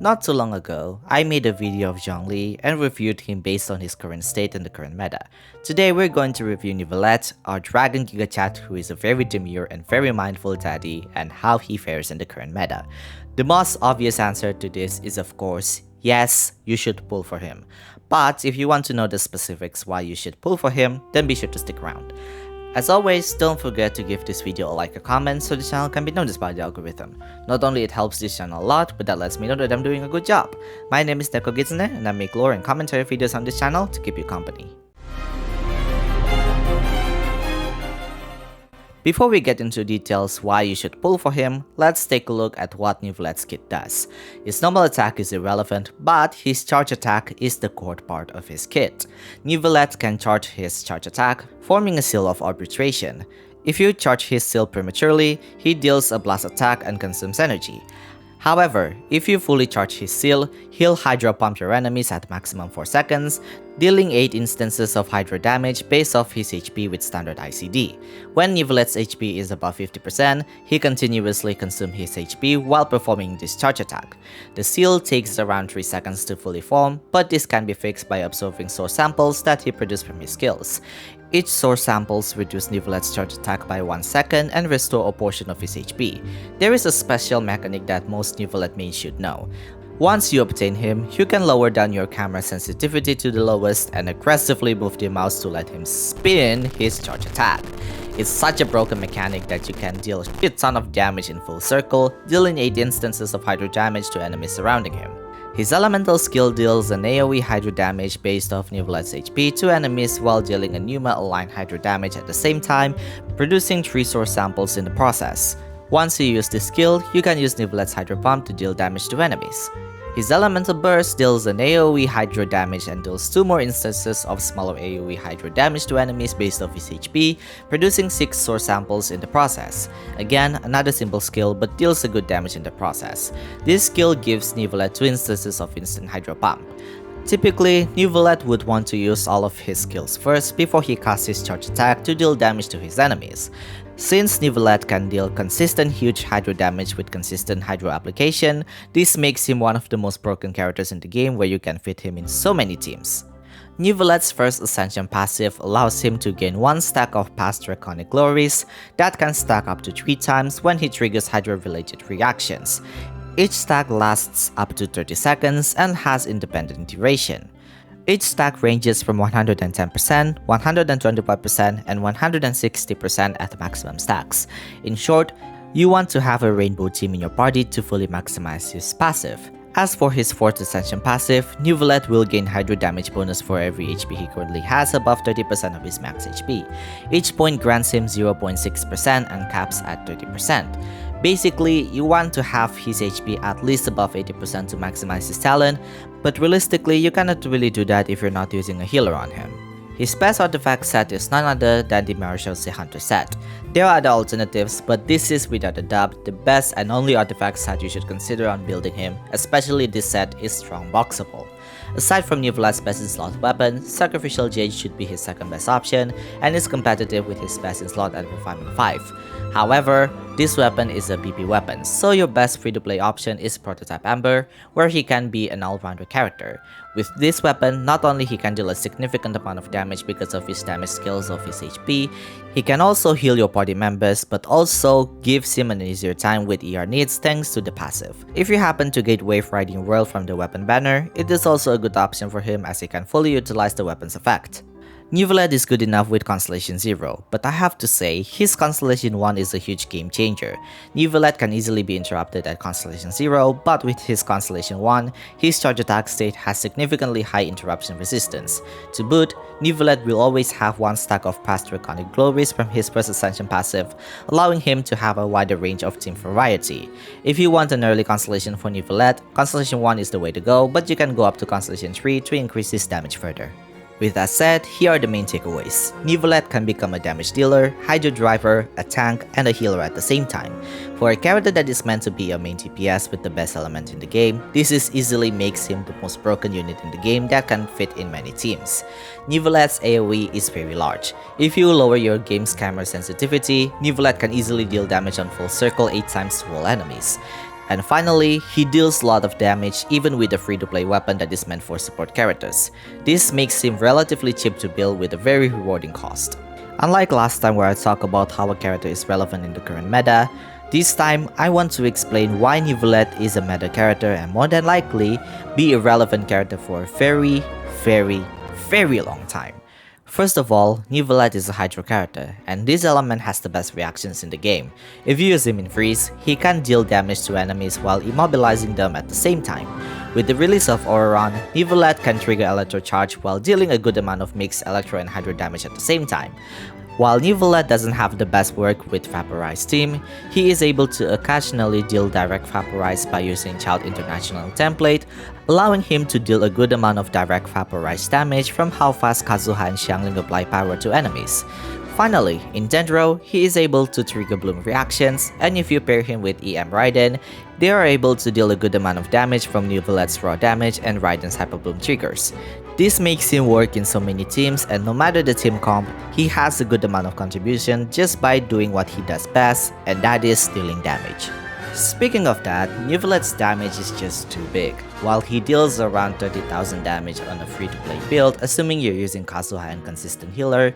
Not too long ago, I made a video of Zhongli and reviewed him based on his current state and the current meta. Today we're going to review Neuvillette, our dragon gigachat who is a very demure and very mindful daddy, and how he fares in the current meta. The most obvious answer to this is of course, yes, you should pull for him. But if you want to know the specifics why you should pull for him, then be sure to stick around. As always, don't forget to give this video a like or comment so the channel can be noticed by the algorithm. Not only it helps this channel a lot, but that lets me know that I'm doing a good job. My name is Neko Gitsune and I make lore and commentary videos on this channel to keep you company. Before we get into details why you should pull for him, let's take a look at what Neuvillette's kit does. His normal attack is irrelevant, but his charge attack is the core part of his kit. Neuvillette can charge his charge attack, forming a seal of arbitration. If you charge his seal prematurely, he deals a blast attack and consumes energy. However, if you fully charge his seal, he'll Hydro Pump your enemies at maximum 4 seconds, dealing 8 instances of Hydro damage based off his HP with standard ICD. When Neuvillette's HP is above 50%, he continuously consumes his HP while performing this charge attack. The seal takes around 3 seconds to fully form, but this can be fixed by observing source samples that he produced from his skills. Each source samples reduce Neuvillette's charge attack by 1 second and restore a portion of his HP. There is a special mechanic that most Neuvillette mains should know. Once you obtain him, you can lower down your camera sensitivity to the lowest and aggressively move the mouse to let him spin his charge attack. It's such a broken mechanic that you can deal a shit ton of damage in full circle, dealing 8 instances of Hydro damage to enemies surrounding him. His elemental skill deals an AoE Hydro damage based off Neuvillette's HP to enemies while dealing a Pneuma aligned Hydro damage at the same time, producing 3 source samples in the process. Once you use this skill, you can use Neuvillette's Hydro Pump to deal damage to enemies. His elemental burst deals an AoE Hydro damage and deals 2 more instances of smaller AoE Hydro damage to enemies based off his HP, producing 6 source samples in the process. Again, another simple skill but deals a good damage in the process. This skill gives Neuvillette 2 instances of instant Hydro Pump. Typically, Neuvillette would want to use all of his skills first before he casts his charge attack to deal damage to his enemies. Since Neuvillette can deal consistent huge Hydro damage with consistent Hydro application, this makes him one of the most broken characters in the game where you can fit him in so many teams. Neuvillette's first Ascension passive allows him to gain 1 stack of past Draconic Glories that can stack up to 3 times when he triggers Hydro-related reactions. Each stack lasts up to 30 seconds and has independent duration. Each stack ranges from 110%, 125%, and 160% at maximum stacks. In short, you want to have a rainbow team in your party to fully maximize his passive. As for his 4th Ascension passive, Neuvillette will gain Hydro damage bonus for every HP he currently has above 30% of his max HP. Each point grants him 0.6% and caps at 30%. Basically, you want to have his HP at least above 80% to maximize his talent, but realistically you cannot really do that if you're not using a healer on him. His best artifact set is none other than the Maréchal Hunter set. There are other alternatives, but this is without a doubt the best and only artifact set you should consider on building him, especially this set is strong boxable. Aside from Neuvillette's best in slot weapon, Sacrificial Jade should be his second best option and is competitive with his best in slot at Refinement 5. However, this weapon is a PP weapon, so your best free-to-play option is Prototype Amber, where he can be an all-rounder character. With this weapon, not only he can deal a significant amount of damage because of his damage skills of his HP, he can also heal your party members, but also gives him an easier time with ER needs thanks to the passive. If you happen to get Wave Riding Whirl from the weapon banner, it is also a good option for him as he can fully utilize the weapon's effect. Neuvillette is good enough with Constellation 0, but I have to say, his Constellation 1 is a huge game changer. Neuvillette can easily be interrupted at Constellation 0, but with his Constellation 1, his charge attack state has significantly high interruption resistance. To boot, Neuvillette will always have 1 stack of past Draconic Glories from his first Ascension passive, allowing him to have a wider range of team variety. If you want an early Constellation for Neuvillette, Constellation 1 is the way to go, but you can go up to Constellation 3 to increase his damage further. With that said, here are the main takeaways. Neuvillette can become a damage dealer, Hydro driver, a tank, and a healer at the same time. For a character that is meant to be a main DPS with the best element in the game, this easily makes him the most broken unit in the game that can fit in many teams. Neuvillette's AoE is very large. If you lower your game's camera sensitivity, Neuvillette can easily deal damage on full circle 8 times to all enemies. And finally, he deals a lot of damage even with a free-to-play weapon that is meant for support characters. This makes him relatively cheap to build with a very rewarding cost. Unlike last time where I talked about how a character is relevant in the current meta, this time I want to explain why Neuvillette is a meta character and more than likely be a relevant character for a very long time. First of all, Neuvillette is a Hydro character, and this element has the best reactions in the game. If you use him in freeze, he can deal damage to enemies while immobilizing them at the same time. With the release of Rerun, Neuvillette can trigger Electro Charge while dealing a good amount of mixed Electro and Hydro damage at the same time. While Neuvillette doesn't have the best work with Vaporize team, he is able to occasionally deal direct Vaporize by using Child International template, allowing him to deal a good amount of direct Vaporize damage from how fast Kazuha and Xiangling apply power to enemies. Finally, in Dendro, he is able to trigger Bloom reactions, and if you pair him with EM Raiden, they are able to deal a good amount of damage from Neuvillette's raw damage and Raiden's Hyper Bloom triggers. This makes him work in so many teams, and no matter the team comp, he has a good amount of contribution just by doing what he does best, and that is dealing damage. Speaking of that, Neuvillette's damage is just too big. While he deals around 30,000 damage on a free-to-play build, assuming you're using Kazuha and consistent healer,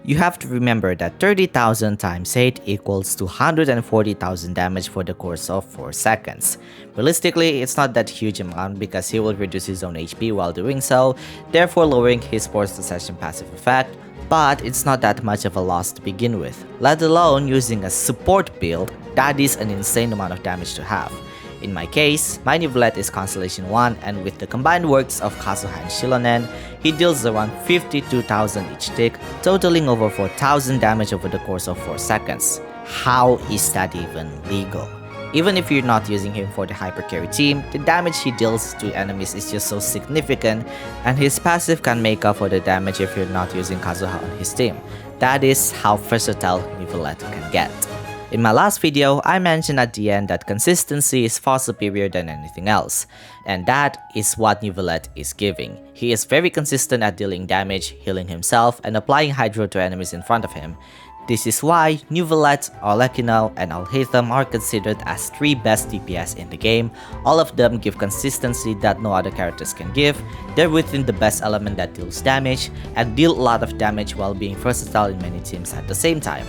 you have to remember that 30,000 times 8 equals to 140,000 damage for the course of 4 seconds. Realistically, it's not that huge amount because he will reduce his own HP while doing so, therefore lowering his force session passive effect, but it's not that much of a loss to begin with. Let alone using a support build, that is an insane amount of damage to have. In my case, my Neuvillette is Constellation 1, and with the combined works of Kazuha and Shilonen, he deals around 52,000 each tick, totaling over 4,000 damage over the course of 4 seconds. How is that even legal? Even if you're not using him for the hyper carry team, the damage he deals to enemies is just so significant, and his passive can make up for the damage if you're not using Kazuha on his team. That is how versatile Neuvillette can get. In my last video, I mentioned at the end that consistency is far superior than anything else, and that is what Neuvillette is giving. He is very consistent at dealing damage, healing himself, and applying Hydro to enemies in front of him. This is why Neuvillette, Arlecchino, and Alhaitham are considered as 3 best DPS in the game. All of them give consistency that no other characters can give, they're within the best element that deals damage, and deal a lot of damage while being versatile in many teams at the same time.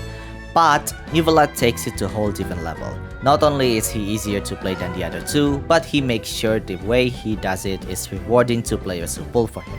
But Neuvillette takes it to a whole different level. Not only is he easier to play than the other two, but he makes sure the way he does it is rewarding to players who pull for him.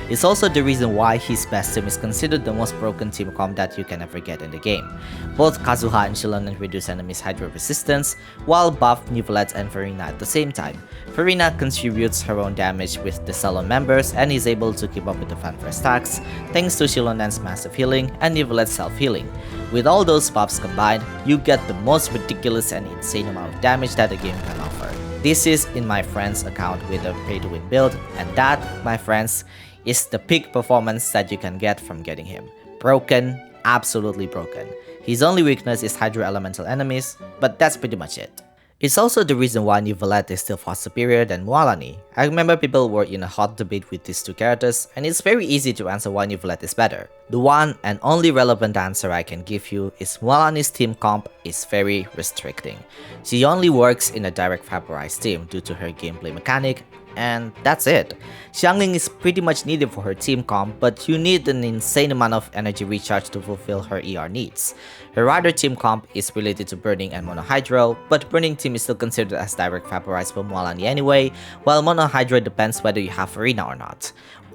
It's also the reason why his best team is considered the most broken team comp that you can ever get in the game. Both Kazuha and Shilonen reduce enemies' Hydro resistance, while buff Neuvillette and Farina at the same time. Farina contributes her own damage with the solo members and is able to keep up with the fanfare stacks, thanks to Shilonen's massive healing and Neuvillette's self-healing. With all those buffs combined, you get the most ridiculous and insane amount of damage that a game can offer. This is in my friend's account with a pay-to-win build, and that, my friends, is the peak performance that you can get from getting him. Broken, absolutely broken. His only weakness is Hydro Elemental enemies, but that's pretty much it. It's also the reason why Neuvillette is still far superior than Mualani. I remember people were in a hot debate with these two characters, and it's very easy to answer why Neuvillette is better. The one and only relevant answer I can give you is Mualani's team comp is very restricting. She only works in a direct Vaporize team due to her gameplay mechanic, and that's it. Xiangling is pretty much needed for her team comp, but you need an insane amount of energy recharge to fulfill her ER needs. Her other team comp is related to Burning and Mono Hydro, but Burning team is still considered as direct Vaporize for Mualani anyway, while Mono Hydro depends whether you have Arena or not.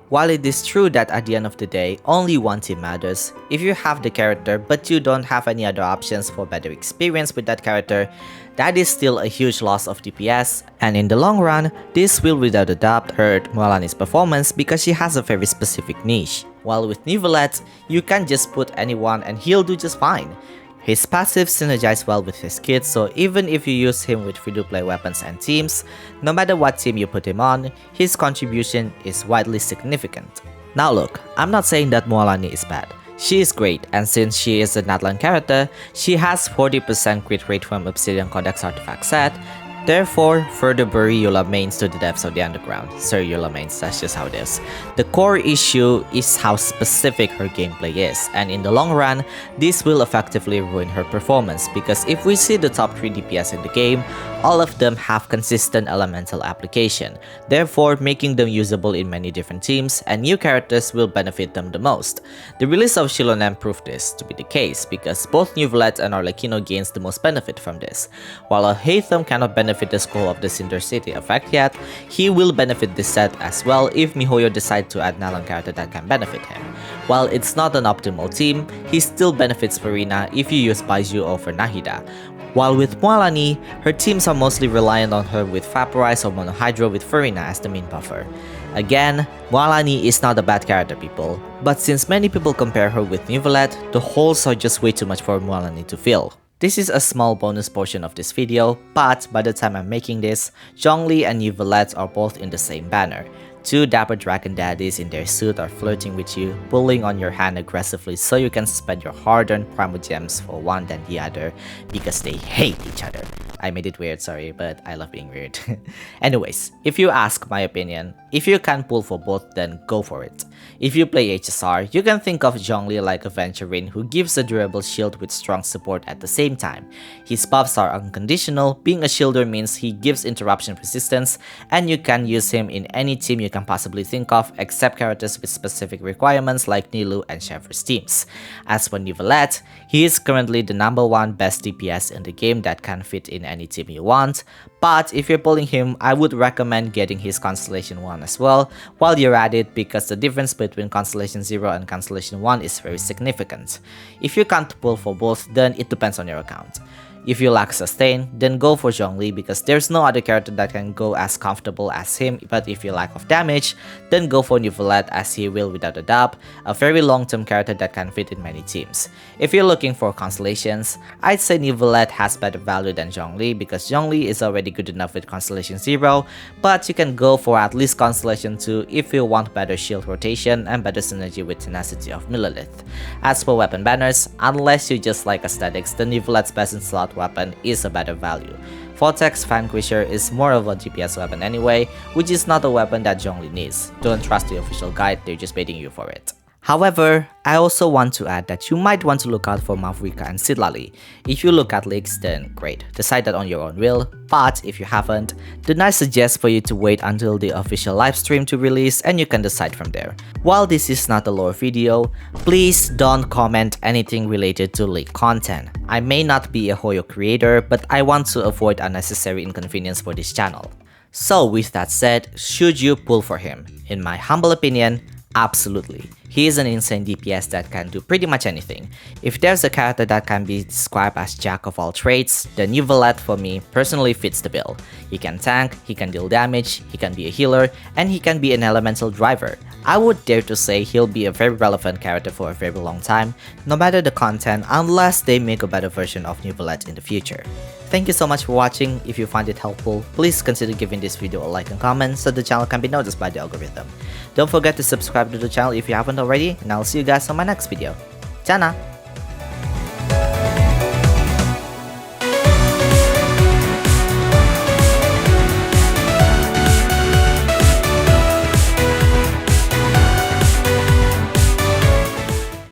While it is true that at the end of the day, only one team matters, if you have the character but you don't have any other options for better experience with that character, that is still a huge loss of DPS, and in the long run, this will without a doubt hurt Mualani's performance because she has a very specific niche. While with Neuvillette, you can just put anyone and he'll do just fine. His passive synergize well with his kit, so even if you use him with free-to-play weapons and teams, no matter what team you put him on, his contribution is widely significant. Now look, I'm not saying that Mualani is bad. She is great, and since she is a Natlan character, she has 40% crit rate from Obsidian Codex artifact set, Therefore, further bury Eula mains to the depths of the underground. Sorry Eula mains, that's just how it is. The core issue is how specific her gameplay is, and in the long run, this will effectively ruin her performance because if we see the top 3 DPS in the game, all of them have consistent elemental application, therefore making them usable in many different teams, and new characters will benefit them the most. The release of Shilonem proved this to be the case because both Neuvillette and Arlecchino gains the most benefit from this. While Hatham cannot benefit the scroll of the Cinder City effect yet, he will benefit this set as well if MiHoYo decide to add Nalon character that can benefit him. While it's not an optimal team, he still benefits Farina if you use Baiju over Nahida. While with Mualani, her teams are mostly reliant on her with Vaporize or Monohydro with Farina as the main buffer. Again, Mualani is not a bad character people, but since many people compare her with Neuvillette, the holes are just way too much for Mualani to fill. This is a small bonus portion of this video, but by the time I'm making this, Zhongli and Neuvillette are both in the same banner. Two dapper dragon daddies in their suit are flirting with you, pulling on your hand aggressively so you can spend your hard-earned primogems for one than the other because they hate each other. I made it weird, sorry, but I love being weird. Anyways, if you ask my opinion, if you can pull for both, then go for it. If you play HSR, you can think of Zhongli like a Venturin who gives a durable shield with strong support at the same time. His buffs are unconditional, being a shielder means he gives interruption resistance, and you can use him in any team you can possibly think of except characters with specific requirements like Nilou and Chevre's teams. As for Neuvillette, he is currently the #1 best DPS in the game that can fit in any team you want, but if you're pulling him, I would recommend getting his Constellation 1 as well while you're at it because the difference between Constellation 0 and Constellation 1 is very significant. If you can't pull for both, then it depends on your account. If you lack sustain, then go for Zhongli because there's no other character that can go as comfortable as him, but if you lack of damage, then go for Neuvillette as he will without a doubt, a very long-term character that can fit in many teams. If you're looking for constellations, I'd say Neuvillette has better value than Zhongli because Zhongli is already good enough with Constellation 0, but you can go for at least Constellation 2 if you want better shield rotation and better synergy with Tenacity of Millelith. As for weapon banners, unless you just like aesthetics, the Neuvillette's best in slot weapon is a better value. Vortex Vanquisher is more of a DPS weapon anyway, which is not a weapon that Zhongli needs. Don't trust the official guide, they're just baiting you for it. However, I also want to add that you might want to look out for Mavrika and Sidlali. If you look at leaks, then great, decide that on your own will, but if you haven't, then I suggest for you to wait until the official livestream to release and you can decide from there. While this is not a lore video, please don't comment anything related to leak content. I may not be a Hoyo creator, but I want to avoid unnecessary inconvenience for this channel. So with that said, should you pull for him? In my humble opinion, absolutely. He is an insane DPS that can do pretty much anything. If there's a character that can be described as jack of all trades, then Neuvillette for me personally fits the bill. He can tank, he can deal damage, he can be a healer, and he can be an elemental driver. I would dare to say he'll be a very relevant character for a very long time, no matter the content, unless they make a better version of Neuvillette in the future. Thank you so much for watching. If you find it helpful, please consider giving this video a like and comment so the channel can be noticed by the algorithm. Don't forget to subscribe to the channel if you haven't already, and I'll see you guys on my next video. Ciao!